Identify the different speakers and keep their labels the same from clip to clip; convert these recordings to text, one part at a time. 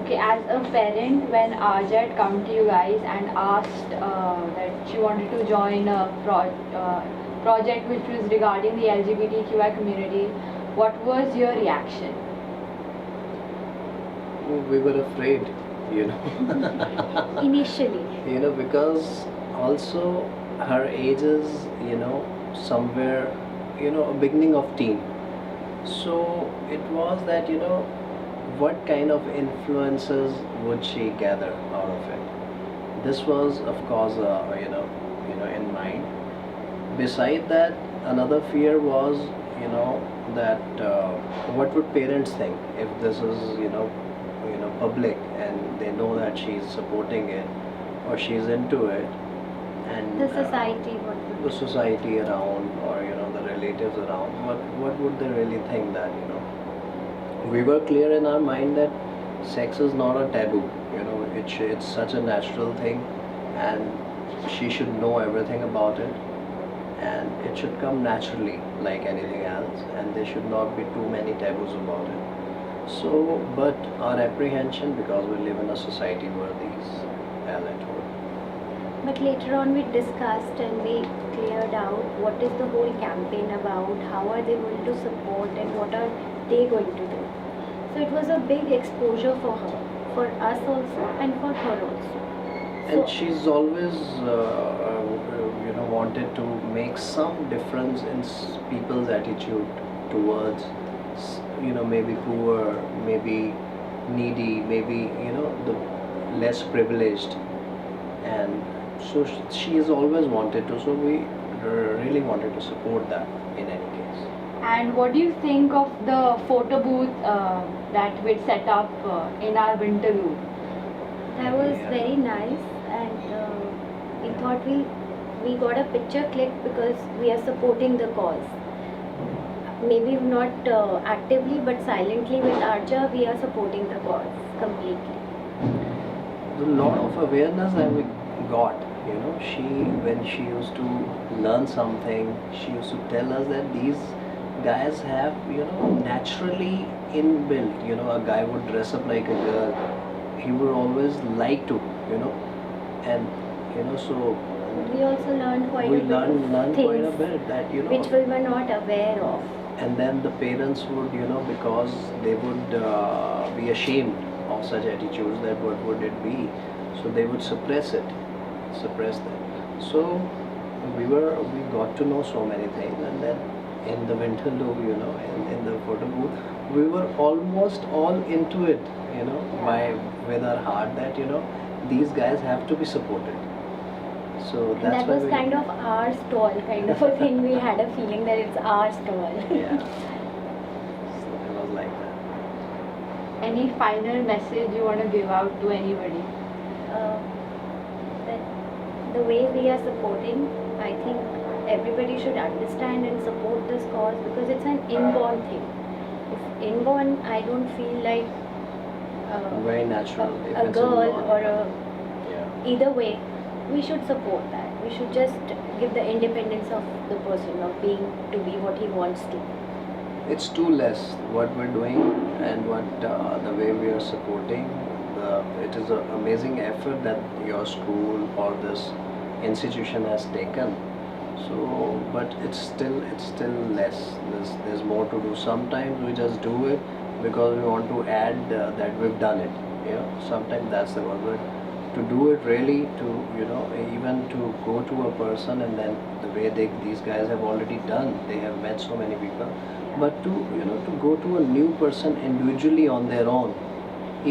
Speaker 1: Okay, as a parent, when Arja had come to you guys and asked that she wanted to join a project which was regarding the LGBTQI community, what was your reaction?
Speaker 2: We were afraid, you know.
Speaker 3: Initially.
Speaker 2: You know, because also her age is, you know, somewhere, you know, a beginning of teen. So it was that, you know, what kind of influences would she gather out of it? This was, of course, in mind. Beside that, another fear was, you know, that what would parents think if this is, public and they know that she's supporting it or she's into it, and
Speaker 3: The society, what
Speaker 2: the
Speaker 3: would
Speaker 2: society around, or you know, the relatives around, what would they really think? That, you know, we were clear in our mind that sex is not a taboo, you know, it's such a natural thing, and she should know everything about it, and it should come naturally like anything else, and there should not be too many taboos about it. So, but our apprehension, because we live in a society where these, as I told,
Speaker 3: But later on we discussed and we cleared out what is the whole campaign about, how are they going to support and what are they going to do. So it was a big exposure for her, for us also and for her also.
Speaker 2: and she's always wanted to make some difference in people's attitude towards maybe poor, maybe needy, maybe the less privileged, and so she has always wanted to, so we really wanted to support that in any case.
Speaker 1: And what do you think of the photo booth that we set up in our Winterloo?
Speaker 3: That was
Speaker 2: Yeah.
Speaker 3: very nice, and we thought we got a picture click because we are supporting the cause. Maybe not actively, but silently with Arja, we are supporting the cause completely.
Speaker 2: The lot of awareness that we got, when she used to learn something, she used to tell us that these guys have, naturally inbuilt, a guy would dress up like a girl, he would always like to, and so
Speaker 3: We also learned quite
Speaker 2: we
Speaker 3: a bit
Speaker 2: learned
Speaker 3: of
Speaker 2: quite a
Speaker 3: things
Speaker 2: bit that,
Speaker 3: which we were not aware of.
Speaker 2: and then the parents would, because they would be ashamed of such attitudes, that what would it be, so they would suppress that. So we got to know so many things, and then in the Winterloo, in the photo booth, we were almost all into it, by with our heart, that these guys have to be supported. So
Speaker 3: And
Speaker 2: that's
Speaker 3: that
Speaker 2: why
Speaker 3: was
Speaker 2: we,
Speaker 3: kind of our stall, kind of a thing. We had a feeling that it's our stall.
Speaker 2: yeah. So it was like that.
Speaker 1: Any final message you want to give out to anybody?
Speaker 3: uh, that the way we are supporting, I think everybody should understand and support this cause because it's an inborn thing. If inborn, I don't feel like
Speaker 2: Very natural. If
Speaker 3: a
Speaker 2: it's
Speaker 3: girl
Speaker 2: inborn.
Speaker 3: or
Speaker 2: Yeah.
Speaker 3: either way, we should support that. We should just give the independence of the person of being to be what he wants to.
Speaker 2: It's too less what we're doing, and what the way we are supporting. It is an amazing effort that your school or this institution has taken. So, but it's still less. There's more to do. Sometimes we just do it because we want to add that we've done it. Sometimes that's the one. But to do it really, to even to go to a person, and then the way these guys have already done, they have met so many people, but to to go to a new person individually on their own,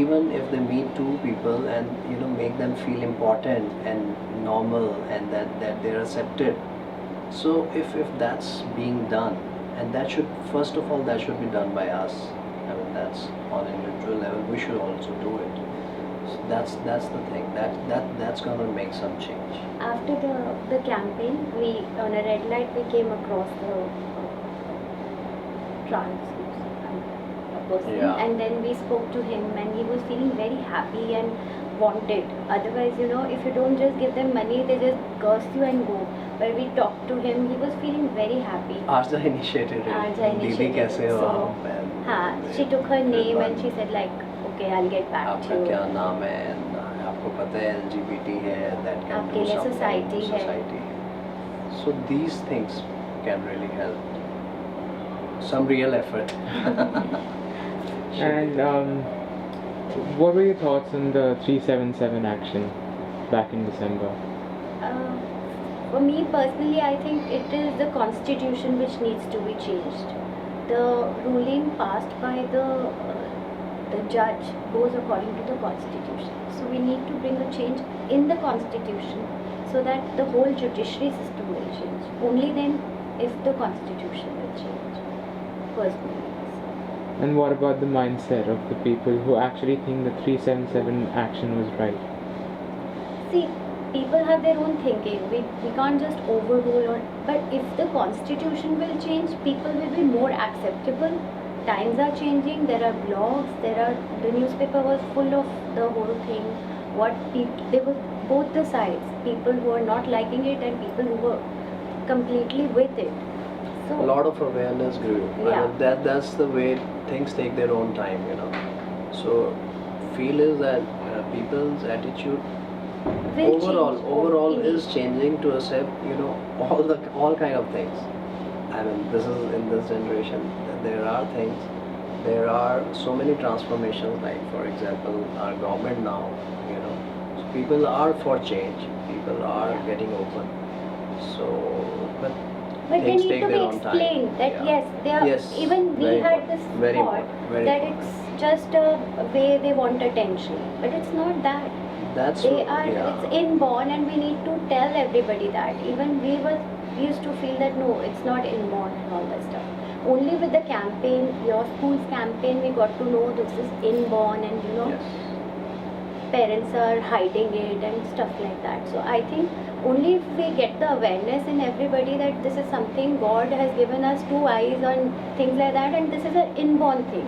Speaker 2: even if they meet two people, and make them feel important and normal, and that they're accepted. So if that's being done, and that should, first of all, that should be done by us. I mean, that's on an individual level, we should also do it. So that's the thing, that's gonna make some change.
Speaker 3: After the campaign, we on a red light we came across the trans person,
Speaker 2: Yeah.
Speaker 3: and then we spoke to him, and he was feeling very happy and wanted. Otherwise, if you don't just give them money, they just curse you and go. But we talked to him, he was feeling very happy.
Speaker 2: Arja initiated it.
Speaker 3: Arja
Speaker 2: Didi
Speaker 3: initiated
Speaker 2: kaise
Speaker 3: it,
Speaker 2: ho
Speaker 3: so,
Speaker 2: aap? And
Speaker 3: she took her name and she said like, Okay, I'll get back to
Speaker 2: आपका
Speaker 3: you.
Speaker 2: क्या नाम है, आपको पता है LGBT है, that can
Speaker 3: आपके
Speaker 2: do
Speaker 3: लिए
Speaker 2: something,
Speaker 3: society है.
Speaker 2: society. So these things can really help. Some real effort.
Speaker 4: And what were your thoughts on the 377 action back in December?
Speaker 3: Uh, for me personally, I think it is the constitution which needs to be changed. The ruling passed by the judge goes according to the constitution. So we need to bring a change in the constitution so that the whole judiciary system will change. Only then if the constitution will change. Personally.
Speaker 4: And what about the mindset of the people who actually think the 377 action was right?
Speaker 3: See, people have their own thinking. We can't just overrule or. But if the constitution will change, people will be more acceptable. Times are changing. There are blogs. The newspaper was full of the whole thing. There were both the sides. People who are not liking it and people who were completely with it. So
Speaker 2: A lot of awareness grew.
Speaker 3: Yeah.
Speaker 2: I mean, that's the way things take their own time, you know. So feel is that people's attitude
Speaker 3: will
Speaker 2: overall
Speaker 3: change.
Speaker 2: is changing to accept, you know, all kind of things. I mean, this is in this generation. There are things. There are so many transformations. Like for example, our government now, you know, so people are for change. People are
Speaker 3: Yeah.
Speaker 2: getting open. So, but
Speaker 3: But they
Speaker 2: things
Speaker 3: need
Speaker 2: take
Speaker 3: to be
Speaker 2: their own time.
Speaker 3: explained that
Speaker 2: Yeah.
Speaker 3: yes, they are.
Speaker 2: Yes,
Speaker 3: Even we
Speaker 2: very
Speaker 3: had
Speaker 2: important,
Speaker 3: this
Speaker 2: very
Speaker 3: thought
Speaker 2: important, very
Speaker 3: that
Speaker 2: important.
Speaker 3: it's just a way they want attention, but it's not that.
Speaker 2: That's
Speaker 3: They
Speaker 2: what-
Speaker 3: are.
Speaker 2: yeah.
Speaker 3: It's inborn, and we need to tell everybody that. Even we used to feel that no, it's not inborn and all that stuff. Only with the campaign, your school's campaign, we got to know this is inborn, and you know.
Speaker 2: Yes.
Speaker 3: Parents are hiding it and stuff like that. So I think only if we get the awareness in everybody that this is something God has given us 2 eyes and things like that, and this is an inborn thing.